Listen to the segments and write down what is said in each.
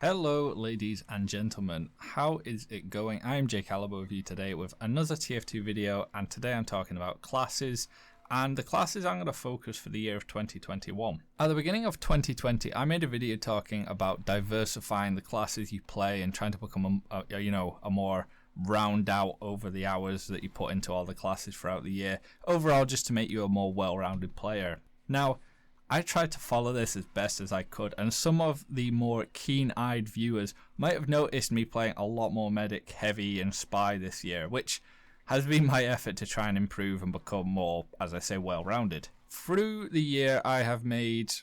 Hello ladies and gentlemen, how is it going? I'm Jake Alaba with you today with another TF2 video, and today I'm talking about classes and the classes I'm going to focus for the year of 2021. At the beginning of 2020 I made a video talking about diversifying the classes you play and trying to become a more round out over the hours that you put into all the classes throughout the year, overall just to make you a more well-rounded player. Now I tried to follow this as best as I could, and some of the more keen-eyed viewers might have noticed me playing a lot more medic, heavy and spy this year, which has been my effort to try and improve and become more, as I say, well-rounded. Through the year I made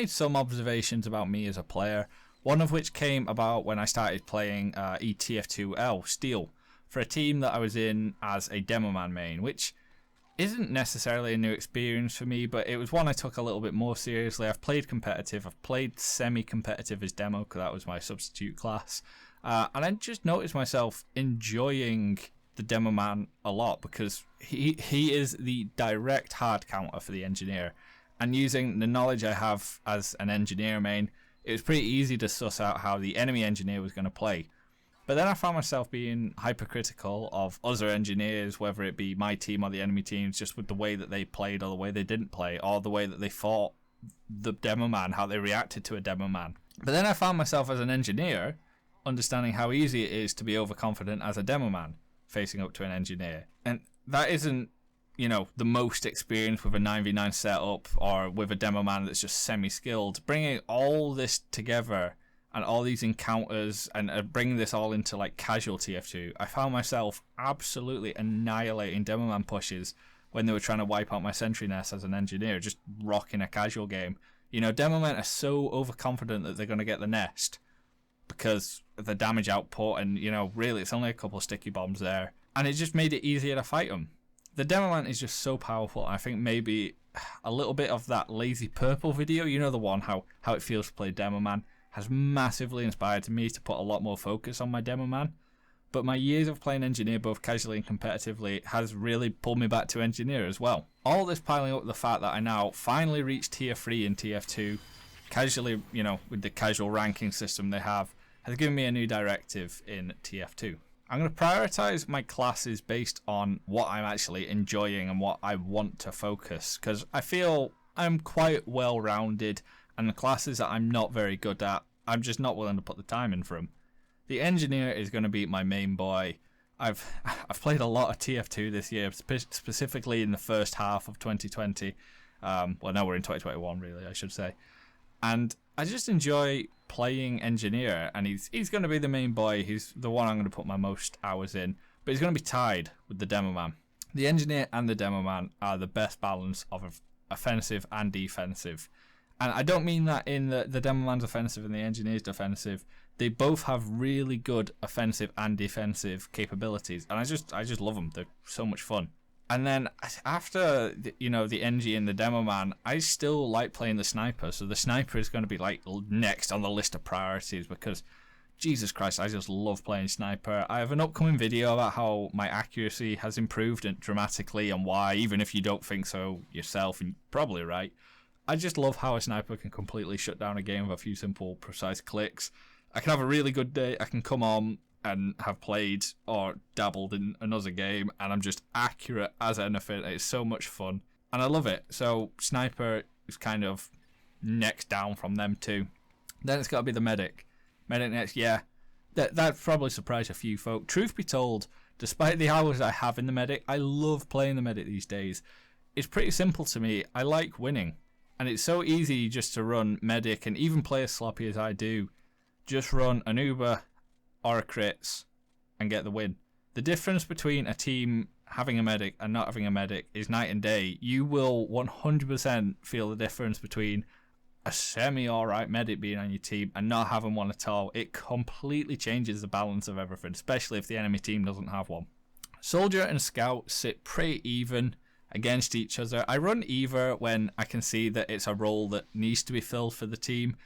some observations about me as a player, one of which came about when I started playing TF2 Steel for a team that I was in as a demo man main, which isn't necessarily a new experience for me, but it was one I took a little bit more seriously. I've played competitive, I've played semi-competitive as demo because that was my substitute class, and I just noticed myself enjoying the demo man a lot because he is the direct hard counter for the engineer, and using the knowledge I have as an engineer main, it was pretty easy to suss out how the enemy engineer was going to play. But then I found myself being hypercritical of other engineers, whether it be my team or the enemy teams, just with the way that they played or the way they didn't play, or the way that they fought the demo man, how they reacted to a demo man. But then I found myself as an engineer understanding how easy it is to be overconfident as a demo man facing up to an engineer. And that isn't, the most experience with a 9v9 setup or with a demo man that's just semi-skilled. Bringing all this together and all these encounters and bringing this all into like casual TF2, I found myself absolutely annihilating demo man pushes when they were trying to wipe out my sentry nest as an engineer, just rocking a casual game. Demo men are so overconfident that they're going to get the nest because of the damage output, and really it's only a couple of sticky bombs there, and it just made it easier to fight them. The demo man is just so powerful. I think maybe a little bit of that Lazy Purple video, the one how it feels to play demo man, has massively inspired me to put a lot more focus on my demo man. But my years of playing engineer both casually and competitively has really pulled me back to engineer as well. All this piling up with the fact that I now finally reached tier 3 in TF2 casually, with the casual ranking system they have, has given me a new directive in TF2. I'm going to prioritize my classes based on what I'm actually enjoying and what I want to focus, because I feel I'm quite well rounded, and the classes that I'm not very good at, I'm just not willing to put the time in for them. The engineer is going to be my main boy. I've played a lot of TF2 this year, specifically in the first half of 2020. Well, now we're in 2021, really, I should say. And I just enjoy playing engineer, and he's going to be the main boy. He's the one I'm going to put my most hours in, but he's going to be tied with the demo man. The engineer and the demo man are the best balance of offensive and defensive. And I don't mean that in the demo man's offensive and the engineer's defensive. They both have really good offensive and defensive capabilities, and I just love them. They're so much fun. And then after the Engie and the demo man, I still like playing the sniper. So the sniper is going to be like next on the list of priorities because Jesus Christ, I just love playing sniper. I have an upcoming video about how my accuracy has improved dramatically and why, even if you don't think so yourself, and you're probably right. I just love how a sniper can completely shut down a game with a few simple, precise clicks. I can have a really good day. I can come on and have played or dabbled in another game, and I'm just accurate as anything. It's so much fun, and I love it. So sniper is kind of next down from them two. Then it's got to be the medic. Medic next, yeah. That probably surprised a few folk. Truth be told, despite the hours I have in the medic, I love playing the medic these days. It's pretty simple to me. I like winning. And it's so easy just to run medic and even play as sloppy as I do. Just run an Uber or a crits and get the win. The difference between a team having a medic and not having a medic is night and day. You will 100% feel the difference between a semi-alright medic being on your team and not having one at all. It completely changes the balance of everything, especially if the enemy team doesn't have one. Soldier and scout sit pretty even against each other. I run either when I can see that it's a role that needs to be filled for the team,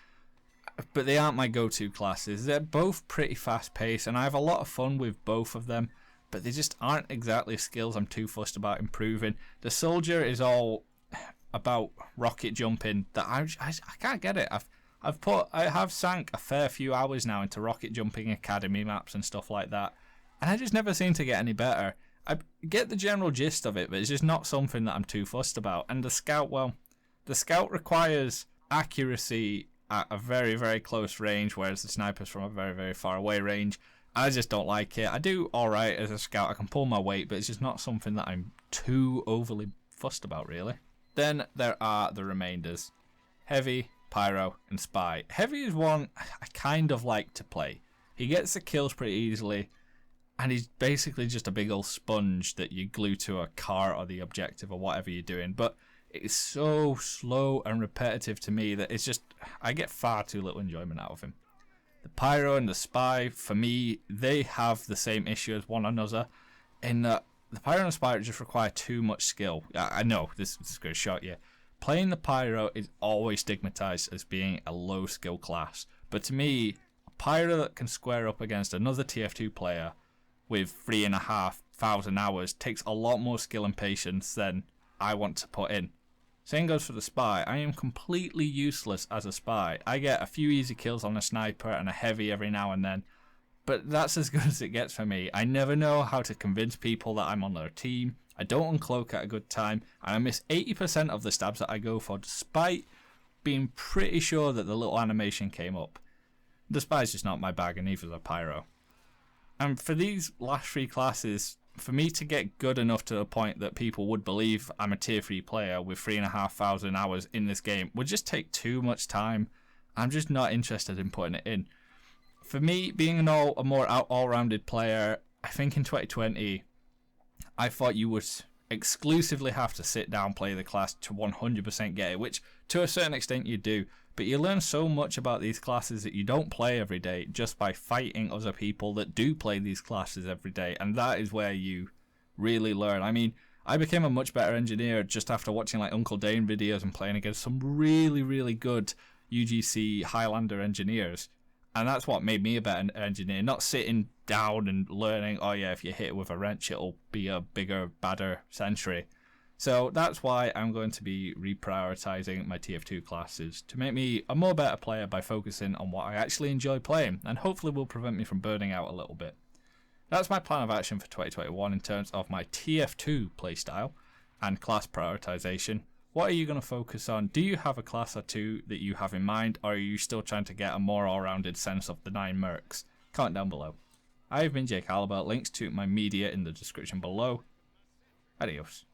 but they aren't my go-to classes. They're both pretty fast-paced, and I have a lot of fun with both of them, but they just aren't exactly skills I'm too fussed about improving. The soldier is all about rocket jumping that I can't get it. I have sank a fair few hours now into rocket jumping academy maps and stuff like that, and I just never seem to get any better. I get the general gist of it, but it's just not something that I'm too fussed about. And the scout, well, the scout requires accuracy at a very, very close range, whereas the sniper's from a very, very far away range. I just don't like it. I do alright as a scout. I can pull my weight, but it's just not something that I'm too overly fussed about, really. Then there are the remainders. Heavy, Pyro, and Spy. Heavy is one I kind of like to play. He gets the kills pretty easily, and he's basically just a big old sponge that you glue to a car or the objective or whatever you're doing. But it's so slow and repetitive to me that it's just, I get far too little enjoyment out of him. The Pyro and the Spy, for me, they have the same issue as one another, in that the Pyro and the Spy just require too much skill. I know, this is going to shock you. Playing the Pyro is always stigmatized as being a low skill class, but to me, a Pyro that can square up against another TF2 player with 3,500 hours takes a lot more skill and patience than I want to put in. Same goes for the Spy. I am completely useless as a Spy. I get a few easy kills on a sniper and a heavy every now and then, but that's as good as it gets for me. I never know how to convince people that I'm on their team. I don't uncloak at a good time, and I miss 80% of the stabs that I go for, despite being pretty sure that the little animation came up. The Spy's just not my bag, and neither is the Pyro. And for these last three classes, for me to get good enough to the point that people would believe I'm a tier 3 player with 3,500 hours in this game would just take too much time. I'm just not interested in putting it in. For me, being a more all-rounded player, I think in 2020, I thought you would exclusively have to sit down, play the class to 100% get it, which to a certain extent you do. But you learn so much about these classes that you don't play every day just by fighting other people that do play these classes every day. And that is where you really learn. I mean, I became a much better engineer just after watching like Uncle Dane videos and playing against some really, really good UGC Highlander engineers. And that's what made me a better engineer, not sitting down and learning, oh yeah, if you hit it with a wrench, it'll be a bigger, badder sentry. So that's why I'm going to be reprioritizing my TF2 classes to make me a more better player by focusing on what I actually enjoy playing, and hopefully will prevent me from burning out a little bit. That's my plan of action for 2021 in terms of my TF2 playstyle and class prioritization. What are you going to focus on? Do you have a class or two that you have in mind, or are you still trying to get a more all-rounded sense of the 9 mercs? Comment down below. I've been Jake Albert. Links to my media in the description below. Adios.